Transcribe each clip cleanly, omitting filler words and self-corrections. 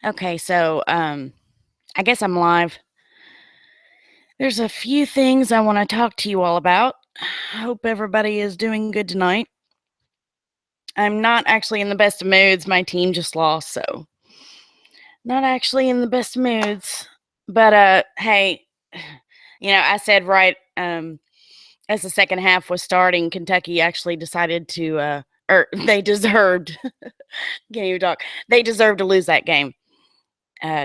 Okay, so I guess I'm live. There's a few things I want to talk to you all about. I hope everybody is doing good tonight. I'm not actually in the best of moods. My team just lost, so not actually in the best of moods. But hey, I said right as the second half was starting, Kentucky actually decided to or they deserved can't even talk. They deserved to lose that game.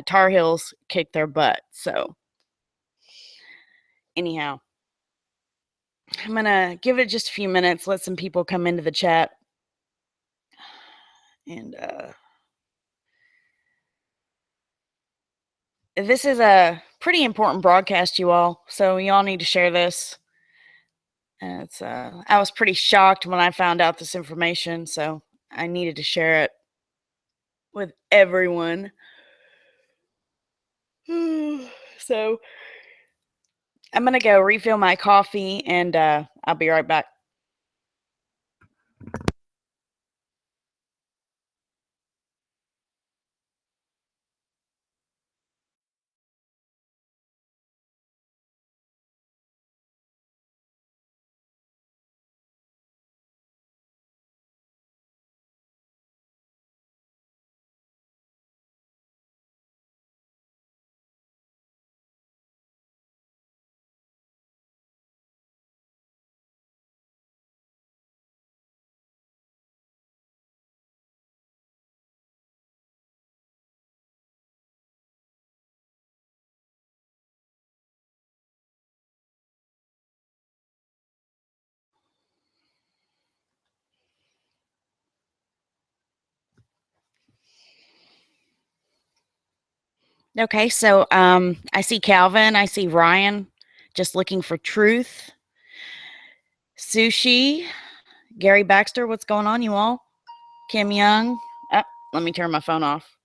Tar Heels kicked their butt. So anyhow, I'm gonna give it just a few minutes, let some people come into the chat, and this is a pretty important broadcast, you all. So you all need to share this. It's I was pretty shocked when I found out this information, so I needed to share it with everyone. So I'm gonna go refill my coffee, and I'll be right back. Okay, so I see Calvin, I see Ryan, just looking for truth. Sushi, Gary Baxter, what's going on, you all? Kim Young. Oh, let me turn my phone off.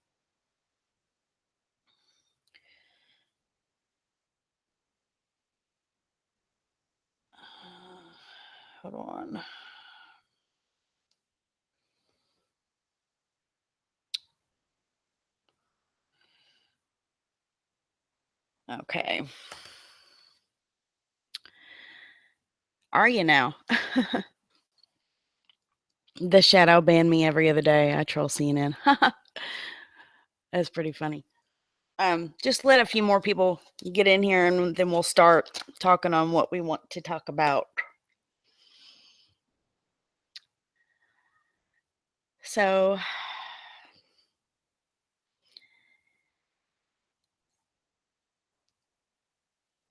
Hold on. Okay. Are you now? The shadow banned me every other day. I troll CNN. That's pretty funny. Just let a few more people get in here, and then we'll start talking on what we want to talk about. So,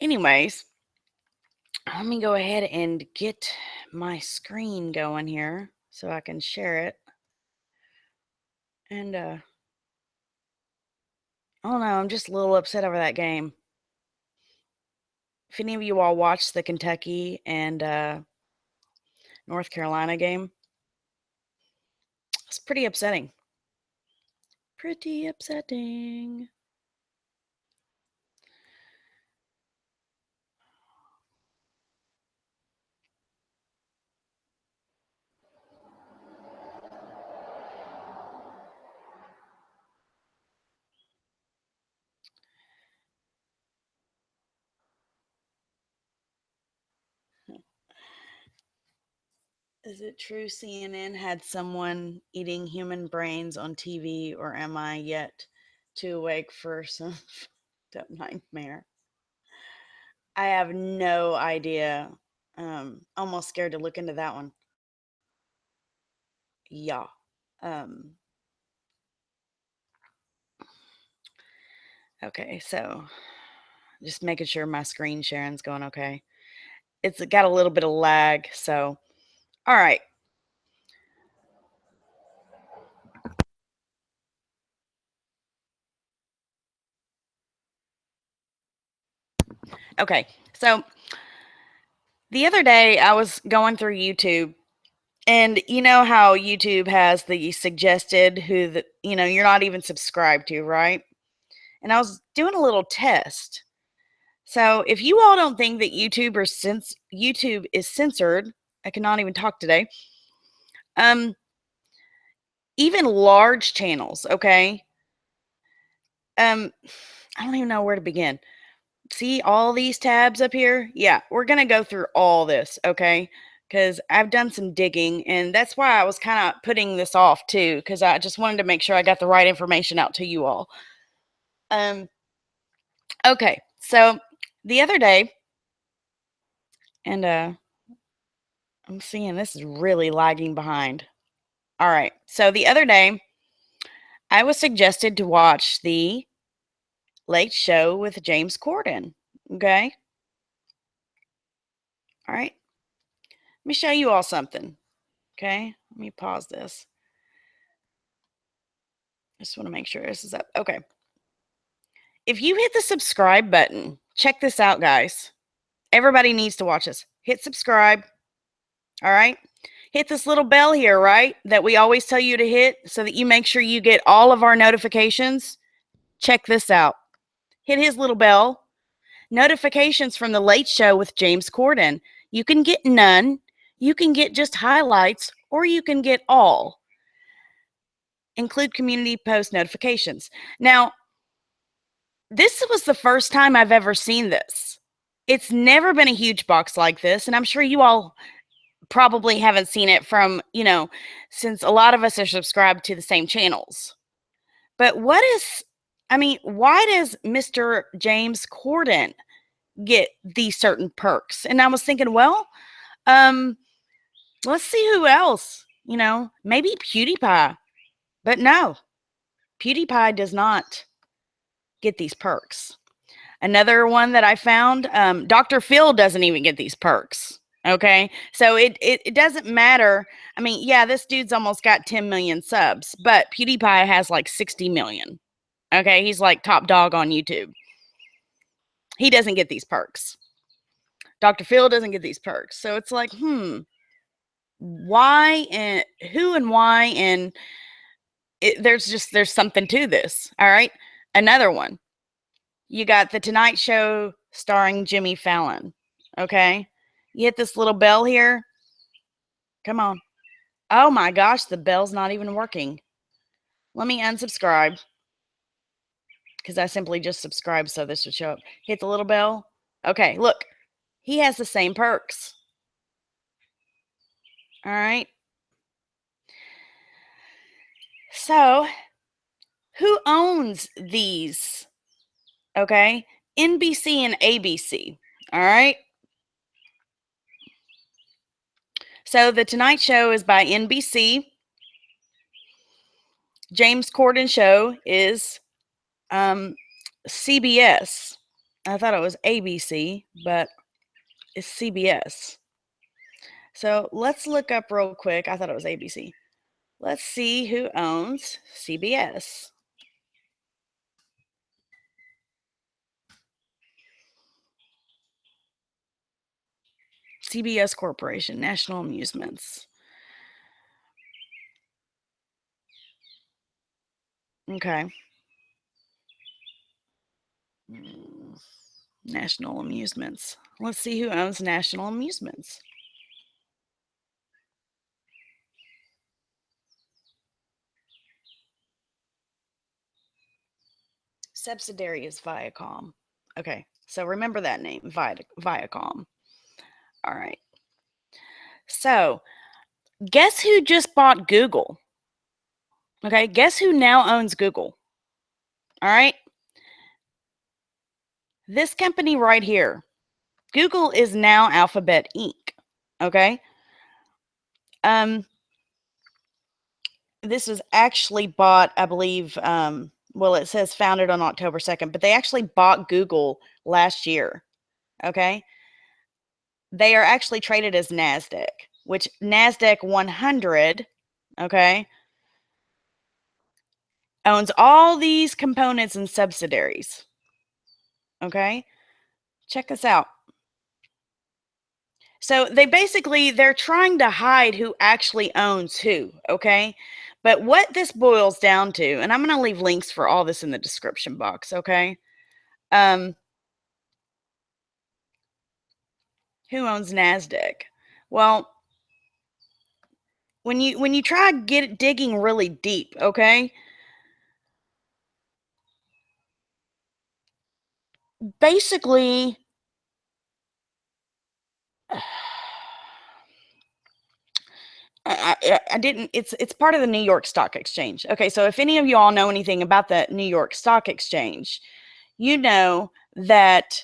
anyways, let me go ahead and get my screen going here so I can share it. And I don't know, I'm just a little upset over that game. If any of you all watched the Kentucky and North Carolina game, it's pretty upsetting. Pretty upsetting. Is it true CNN had someone eating human brains on TV, or am I yet too awake for some nightmare? I have no idea. Almost scared to look into that one. Yeah. Um, okay, so just making sure my screen sharing's going okay. It's got a little bit of lag, so all right. Okay. So the other day I was going through YouTube, and you know how YouTube has the suggested who you're not even subscribed to, right? And I was doing a little test. So if you all don't think that YouTube is censored, I cannot even talk today. Um, even large channels, okay? I don't even know where to begin. See all these tabs up here? Yeah, we're going to go through all this, okay? Because I've done some digging, and that's why I was kind of putting this off too, because I just wanted to make sure I got the right information out to you all. Um, okay, so the other day, and I'm seeing this is really lagging behind. All right, so the other day, I was suggested to watch the Late Show with James Corden. Okay, all right, let me show you all something. Okay, let me pause this. I just want to make sure this is up. Okay. If you hit the subscribe button, check this out, guys. Everybody needs to watch this. Hit subscribe. All right. Hit this little bell here, right? That we always tell you to hit so that you make sure you get all of our notifications. Check this out. Hit his little bell. Notifications from the Late Show with James Corden. You can get none. You can get just highlights, or you can get all. Include community post notifications. Now, this was the first time I've ever seen this. It's never been a huge box like this, and I'm sure you all probably haven't seen it from, since a lot of us are subscribed to the same channels. But why does Mr. James Corden get these certain perks? And I was thinking, well, let's see who else, maybe PewDiePie. But no, PewDiePie does not get these perks. Another one that I found, Dr. Phil doesn't even get these perks. Okay. So it doesn't matter. I mean, yeah, this dude's almost got 10 million subs, but PewDiePie has like 60 million. Okay. He's like top dog on YouTube. He doesn't get these perks. Dr. Phil doesn't get these perks. So it's like, why and who and why? And there's something to this. All right. Another one. You got The Tonight Show starring Jimmy Fallon. Okay. You hit this little bell here. Come on. Oh my gosh, the bell's not even working. Let me unsubscribe because I simply just subscribed so this would show up. Hit the little bell. Okay, look. He has the same perks. All right. So, who owns these? Okay. NBC and ABC. All right. So, The Tonight Show is by NBC. James Corden Show is CBS. I thought it was ABC, but it's CBS. So let's look up real quick. I thought it was ABC. Let's see who owns CBS. CBS Corporation, National Amusements. Okay. National Amusements. Let's see who owns National Amusements. Subsidiary is Viacom. Okay, so remember that name, Viacom. All right. So, guess who just bought Google? Okay, guess who now owns Google? All right. This company right here, Google is now Alphabet Inc. Okay. This was actually bought, I believe, well, it says founded on October 2nd, but they actually bought Google last year. Okay. They are actually traded as NASDAQ, which NASDAQ 100, okay, owns all these components and subsidiaries. Okay. Check this out. So they're trying to hide who actually owns who, okay? But what this boils down to, and I'm going to leave links for all this in the description box, okay? Who owns Nasdaq? Well, when you try digging really deep, okay? basically, I didn't. It's part of the New York Stock Exchange. Okay, so if any of you all know anything about the New York Stock Exchange, you know that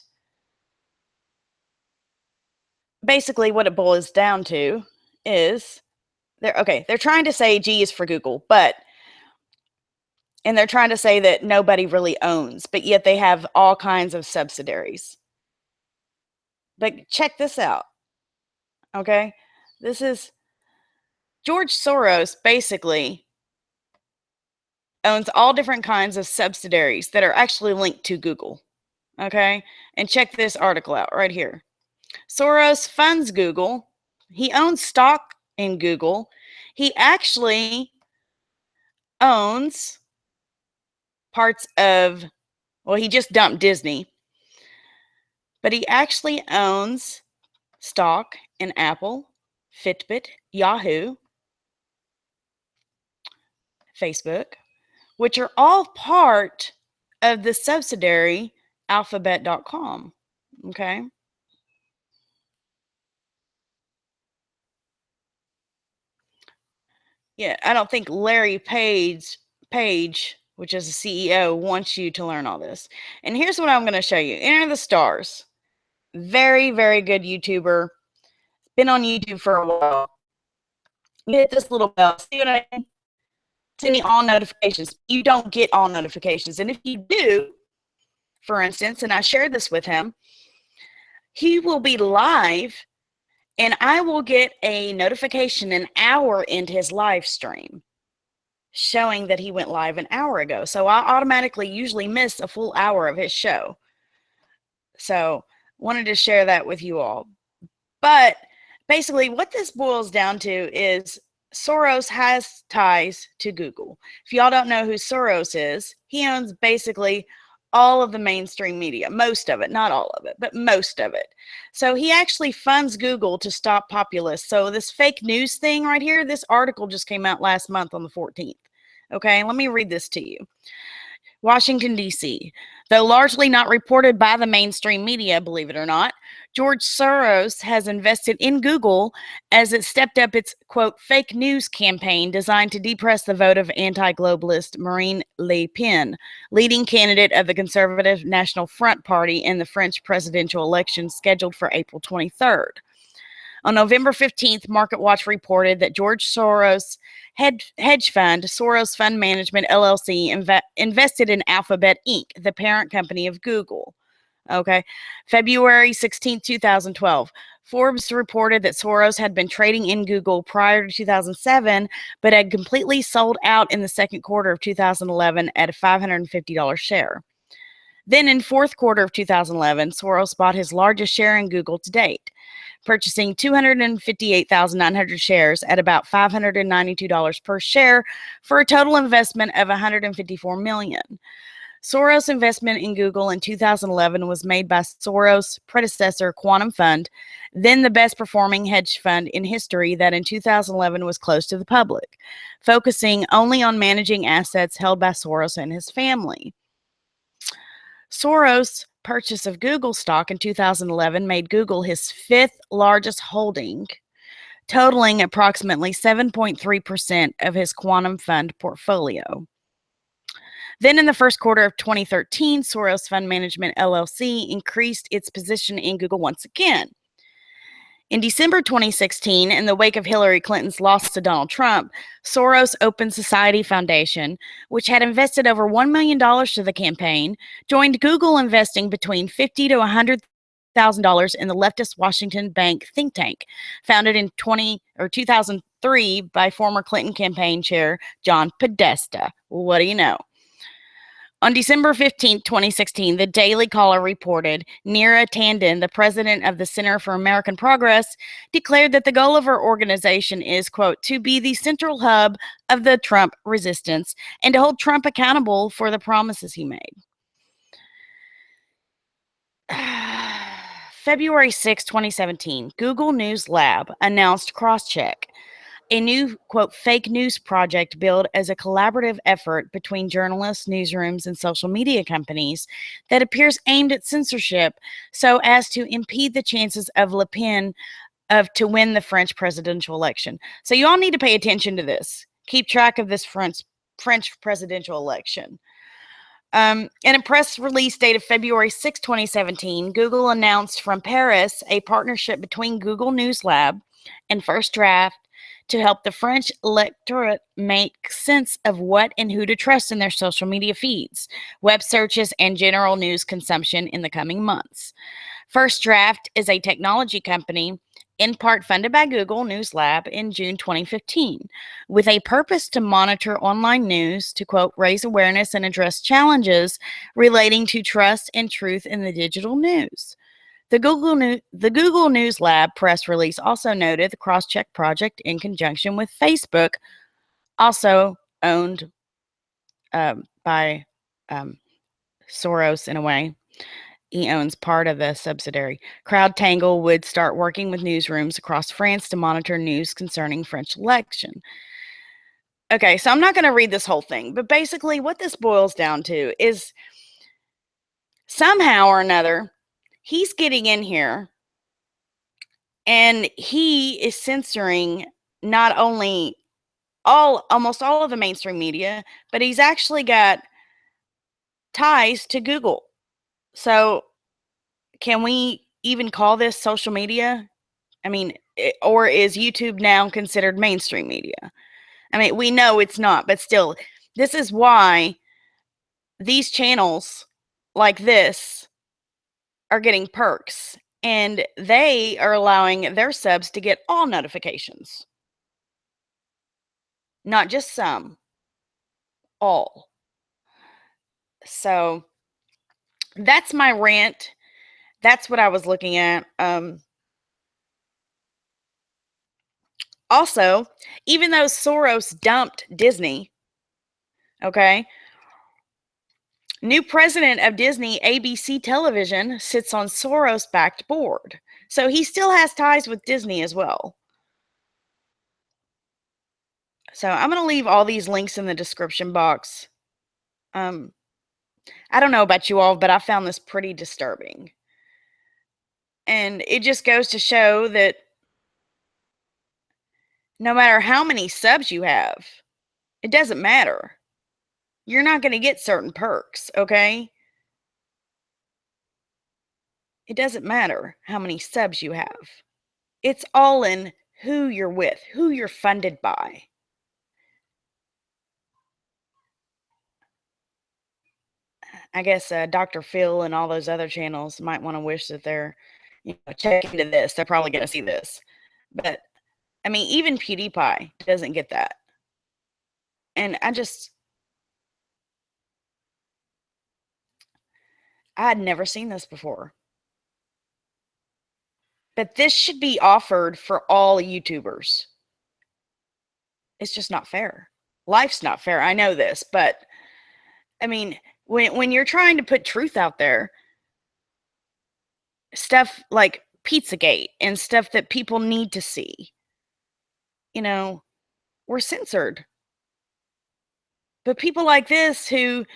basically what it boils down to is they're trying to say G is for Google, and they're trying to say that nobody really owns, but yet they have all kinds of subsidiaries. But check this out. Okay, this is George Soros basically owns all different kinds of subsidiaries that are actually linked to Google. Okay, and check this article out right here. Soros funds Google. He owns stock in Google. He actually owns parts of, well, he just dumped Disney, but he actually owns stock in Apple, Fitbit, Yahoo, Facebook, which are all part of the subsidiary alphabet.com. Okay. Yeah, I don't think Larry Page, which is the CEO, wants you to learn all this. And here's what I'm going to show you. Enter the Stars. Very, very good YouTuber. Been on YouTube for a while. You hit this little bell. See what I mean? Sending all notifications. You don't get all notifications. And if you do, for instance, and I shared this with him, he will be live and I will get a notification an hour into his live stream showing that he went live an hour ago. So I automatically usually miss a full hour of his show. So wanted to share that with you all. But basically what this boils down to is Soros has ties to Google. If y'all don't know who Soros is, he owns basically all of the mainstream media, most of it, not all of it, but most of it. So he actually funds Google to stop populists. So this fake news thing right here, this article just came out last month on the 14th. Okay, let me read this to you. Washington, D.C. Though largely not reported by the mainstream media, believe it or not, George Soros has invested in Google as it stepped up its, quote, fake news campaign designed to depress the vote of anti-globalist Marine Le Pen, leading candidate of the Conservative National Front Party in the French presidential election scheduled for April 23rd. On November 15th, MarketWatch reported that George Soros' hedge fund, Soros Fund Management LLC, invested in Alphabet Inc., the parent company of Google. Okay. February 16th, 2012. Forbes reported that Soros had been trading in Google prior to 2007, but had completely sold out in the second quarter of 2011 at a $550 share. Then in fourth quarter of 2011, Soros bought his largest share in Google to date, purchasing 258,900 shares at about $592 per share for a total investment of $154 million. Soros' investment in Google in 2011 was made by Soros' predecessor, Quantum Fund, then the best performing hedge fund in history that in 2011 was closed to the public, focusing only on managing assets held by Soros and his family. Soros' purchase of Google stock in 2011 made Google his fifth largest holding, totaling approximately 7.3% of his Quantum Fund portfolio. Then in the first quarter of 2013, Soros Fund Management LLC increased its position in Google once again. In December 2016, in the wake of Hillary Clinton's loss to Donald Trump, Soros Open Society Foundation, which had invested over $1 million to the campaign, joined Google investing between $50,000 to $100,000 in the leftist Washington Bank think tank, founded in 2003 by former Clinton campaign chair John Podesta. What do you know? On December 15, 2016, the Daily Caller reported Neera Tanden, the president of the Center for American Progress, declared that the goal of her organization is, quote, to be the central hub of the Trump resistance and to hold Trump accountable for the promises he made. February 6, 2017, Google News Lab announced Crosscheck, a new, quote, fake news project billed as a collaborative effort between journalists, newsrooms, and social media companies that appears aimed at censorship so as to impede the chances of Le Pen to win the French presidential election. So you all need to pay attention to this. Keep track of this French presidential election. In a press release dated February 6, 2017, Google announced from Paris a partnership between Google News Lab and First Draft to help the French electorate make sense of what and who to trust in their social media feeds, web searches, and general news consumption in the coming months. First Draft is a technology company in part funded by Google News Lab in June 2015, with a purpose to monitor online news to, quote, raise awareness and address challenges relating to trust and truth in the digital news. The Google News Lab press release also noted the Crosscheck project in conjunction with Facebook, also owned by Soros in a way. He owns part of the subsidiary. CrowdTangle would start working with newsrooms across France to monitor news concerning French election. Okay, so I'm not going to read this whole thing, but basically what this boils down to is somehow or another, he's getting in here and he is censoring not only almost all of the mainstream media, but he's actually got ties to Google. So can we even call this social media? I mean, or is YouTube now considered mainstream media? I mean, we know it's not, but still, this is why these channels like this are getting perks, and they are allowing their subs to get all notifications, not just some, all. So that's my rant. That's what I was looking at. Also, even though Soros dumped Disney, okay, new president of Disney ABC Television sits on Soros-backed board. So he still has ties with Disney as well. So I'm going to leave all these links in the description box. I don't know about you all, but I found this pretty disturbing. And it just goes to show that no matter how many subs you have, it doesn't matter. You're not going to get certain perks, okay? It doesn't matter how many subs you have. It's all in who you're with, who you're funded by. I guess Dr. Phil and all those other channels might want to wish that they're, check into this. They're probably going to see this. But, I mean, even PewDiePie doesn't get that. And I had never seen this before. But this should be offered for all YouTubers. It's just not fair. Life's not fair. I know this, but I mean, when you're trying to put truth out there, stuff like Pizzagate and stuff that people need to see, we're censored. But people like this who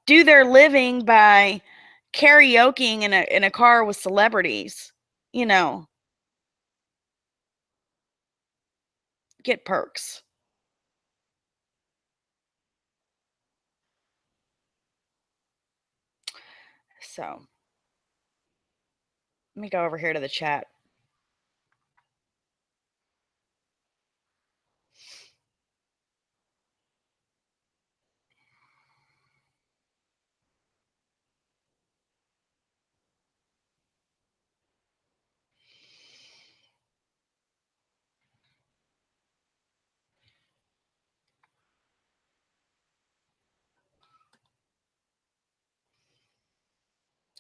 do their living by karaokeing in a car with celebrities, get perks. So let me go over here to the chat.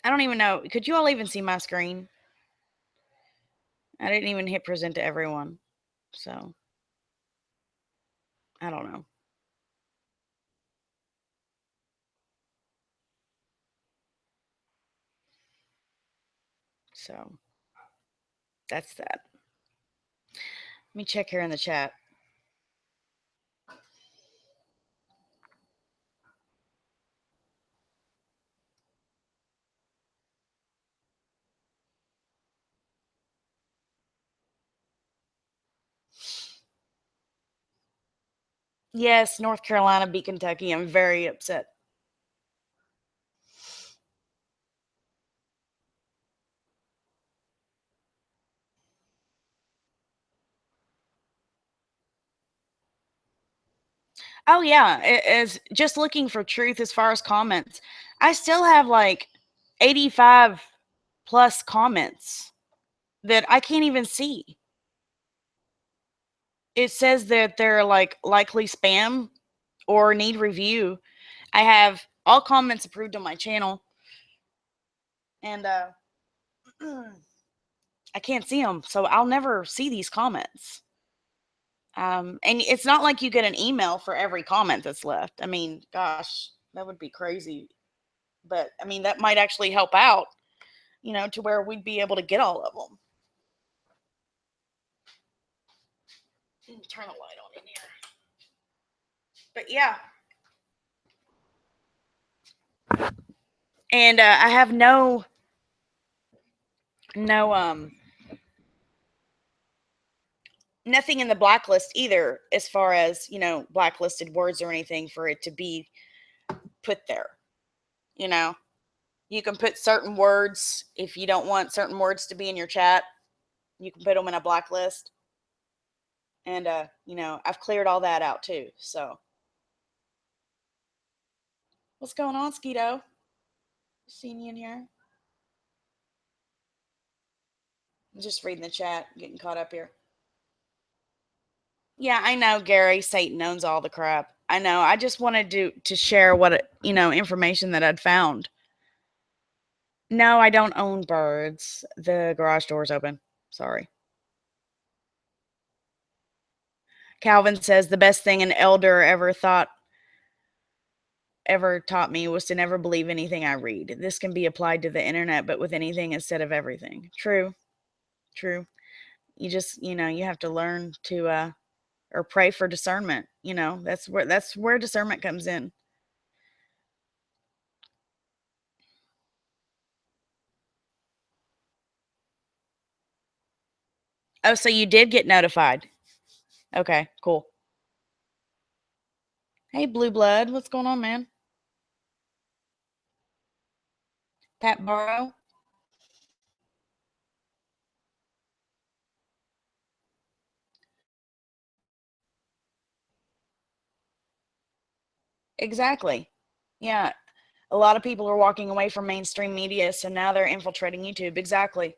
I don't even know. Could you all even see my screen? I didn't even hit present to everyone. So I don't know. So that's that. Let me check here in the chat. Yes, North Carolina beat Kentucky. I'm very upset. Oh yeah, it is just looking for truth as far as comments. I still have like 85 plus comments that I can't even see. It says that they're like likely spam or need review. I have all comments approved on my channel, and I can't see them, so I'll never see these comments. And it's not like you get an email for every comment that's left. I mean, gosh, that would be crazy. But I mean, that might actually help out, to where we'd be able to get all of them. Turn a light on in here. But yeah, and I have no nothing in the blacklist either, as far as blacklisted words or anything for it to be put there. You know, you can put certain words if you don't want certain words to be in your chat. You can put them in a blacklist, and I've cleared all that out too. So, what's going on, Skeeto? Seeing you in here? I'm just reading the chat, getting caught up here. Yeah, I know, Gary. Satan owns all the crap. I know. I just wanted to share what information that I'd found. No, I don't own birds. The garage door's open. Sorry. Calvin says the best thing an elder ever taught me was to never believe anything I read. This can be applied to the internet, but with anything instead of everything. True. True. You just, you have to learn to or pray for discernment. That's where discernment comes in. Oh, so you did get notified. Okay, cool. Hey, Blue Blood, what's going on, man? Pat Barrow. Exactly. Yeah, a lot of people are walking away from mainstream media, so now they're infiltrating YouTube. Exactly.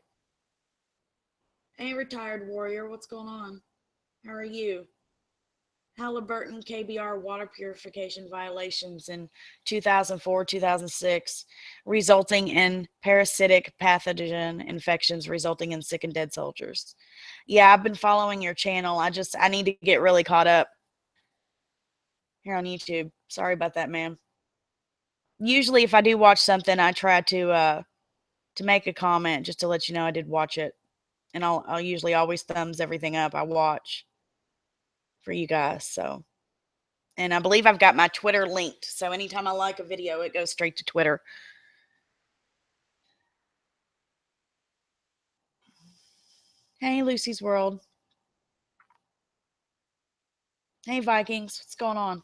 Hey, retired warrior, what's going on? How are you? Halliburton KBR water purification violations in 2004 2006, resulting in parasitic pathogen infections, resulting in sick and dead soldiers. Yeah, I've been following your channel. I need to get really caught up here on YouTube. Sorry about that, man. Usually, if I do watch something, I try to make a comment just to let you know I did watch it, and I'll usually always thumbs everything up I watch for you guys. So, and I believe I've got my Twitter linked, so anytime I like a video, it goes straight to Twitter. Hey, Lucy's World. Hey, Vikings. What's going on?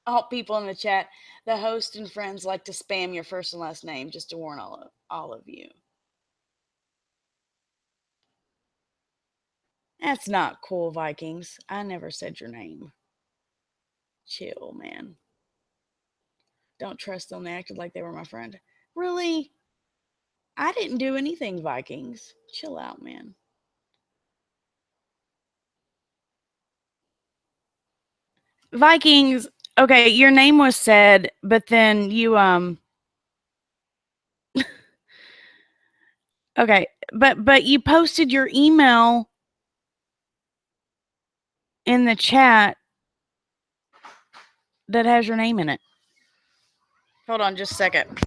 All people in the chat. The host and friends like to spam your first and last name just to warn all of you. That's not cool, Vikings. I never said your name. Chill, man. Don't trust them. They acted like they were my friend. Really? I didn't do anything, Vikings. Chill out, man. Vikings, okay, your name was said, but then you okay, but you posted your email in the chat that has your name in it. Hold on just a second.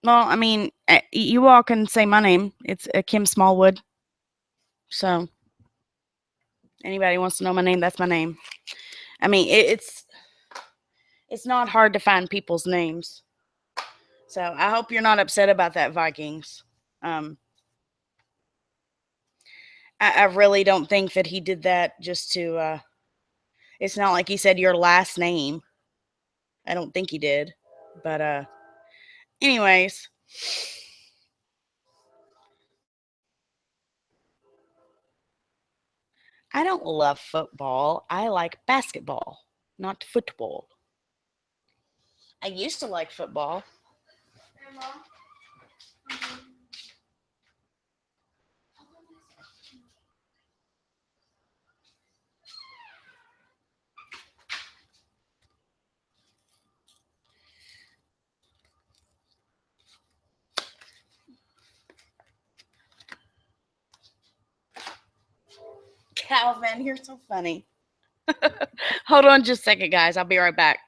Well, I mean, you all can say my name. It's Kim Smallwood. So anybody wants to know my name, that's my name. I mean, it's not hard to find people's names. So I hope you're not upset about that, Vikings. Um, I really don't think that he did that just to. It's not like he said your last name. I don't think he did. But anyways, I don't love football. I like basketball, not football. I used to like football. Calvin, you're so funny. Hold on just a second, guys. I'll be right back.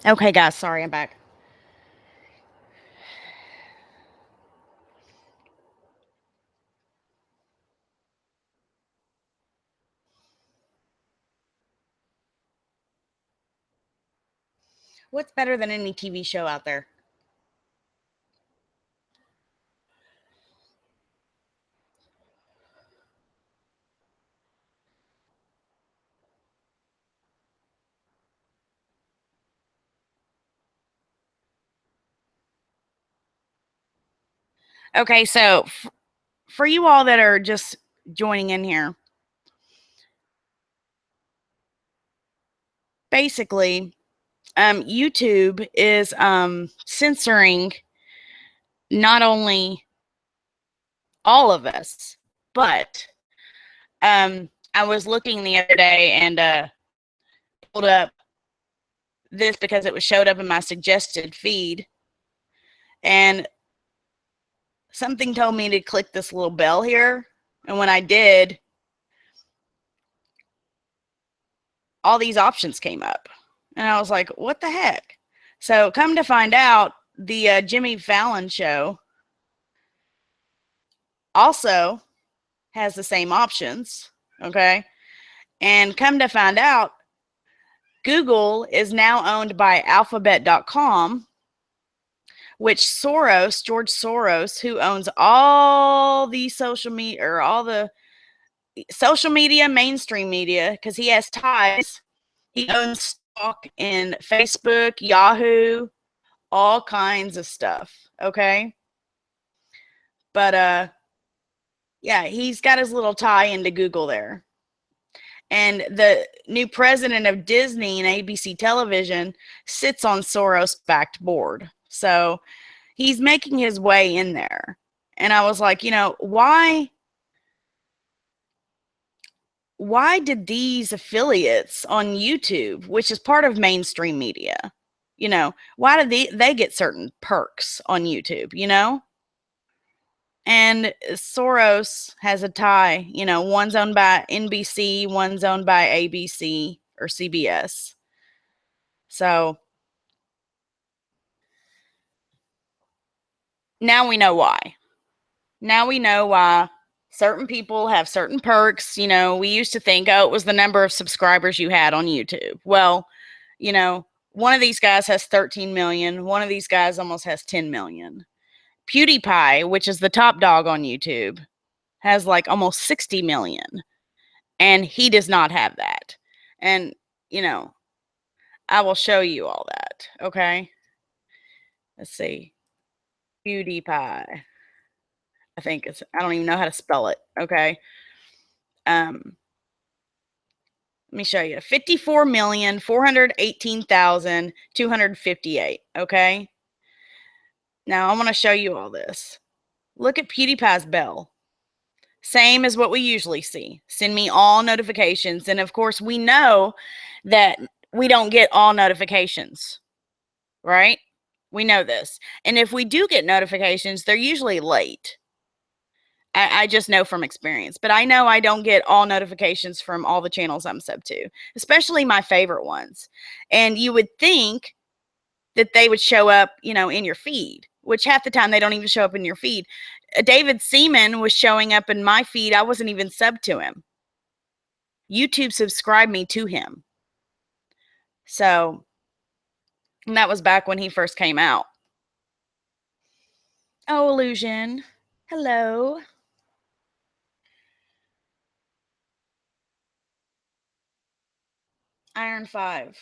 Okay, guys. Sorry, I'm back. What's better than any TV show out there? Okay, so for you all that are just joining in here, basically, YouTube is censoring not only all of us, but I was looking the other day and pulled up this because it was showed up in my suggested feed, and something told me to click this little bell here, and when I did, all these options came up, and I was like, "What the heck?" So, come to find out, the Jimmy Fallon show also has the same options. Okay, and come to find out, Google is now owned by Alphabet.com, which George Soros, who owns all the social media or all the social media, mainstream media, because he has ties. He owns stock in Facebook, Yahoo, all kinds of stuff. Okay. But yeah, he's got his little tie into Google there. And the new president of Disney and ABC Television sits on Soros backed board. So he's making his way in there. And I was like, why did these affiliates on YouTube, which is part of mainstream media, why did they get certain perks on YouTube, And Soros has a tie, one's owned by NBC, one's owned by ABC or CBS. So now we know why. Now we know why certain people have certain perks. We used to think, oh, it was the number of subscribers you had on YouTube. Well, one of these guys has 13 million. One of these guys almost has 10 million. PewDiePie, which is the top dog on YouTube, has like almost 60 million. And he does not have that. And, I will show you all that. Okay. Let's see. PewDiePie. I don't even know how to spell it. Okay. Let me show you. 54,418,258. Okay. Now I want to show you all this. Look at PewDiePie's bell. Same as what we usually see. Send me all notifications. And of course, we know that we don't get all notifications, right? We know this. And if we do get notifications, they're usually late. I just know from experience, but I know I don't get all notifications from all the channels I'm sub to, especially my favorite ones. And you would think that they would show up, in your feed, which half the time they don't even show up in your feed. David Seaman was showing up in my feed. I wasn't even sub to him. YouTube subscribed me to him. So, and that was back when he first came out. Oh, Illusion. Hello. Iron 5.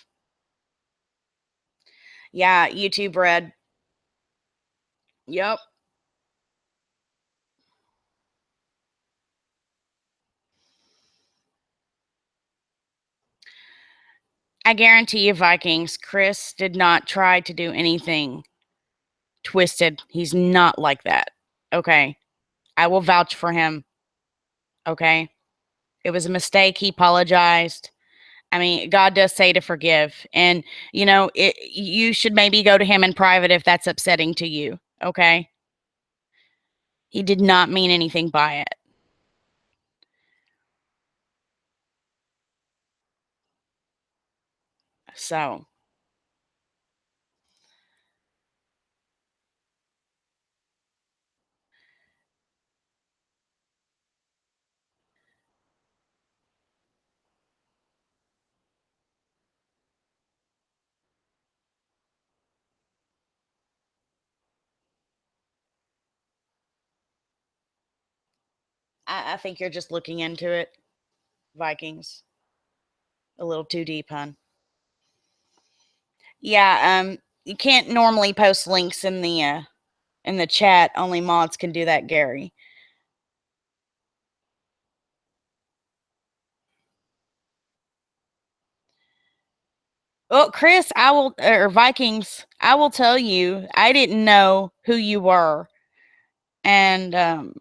Yeah, YouTube Red. Yep. I guarantee you, Vikings, Chris did not try to do anything twisted. He's not like that. Okay. I will vouch for him. Okay. It was a mistake. He apologized. I mean, God does say to forgive. And, you should maybe go to him in private if that's upsetting to you. Okay. He did not mean anything by it. So. I think you're just looking into it, Vikings. A little too deep, hon. Yeah, you can't normally post links in the chat. Only mods can do that, Gary. Well, Chris, or Vikings, I will tell you, I didn't know who you were. And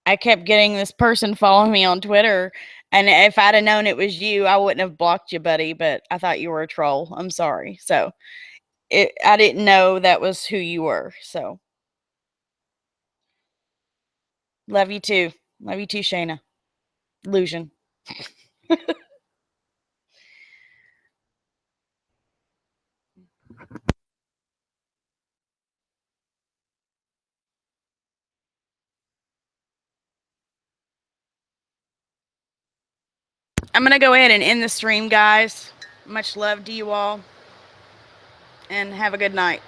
I kept getting this person following me on Twitter. And if I'd have known it was you, I wouldn't have blocked you, buddy. But I thought you were a troll. I'm sorry. So I didn't know that was who you were. So love you too. Love you too, Shayna. Illusion. I'm going to go ahead and end the stream, guys. Much love to you all. And have a good night.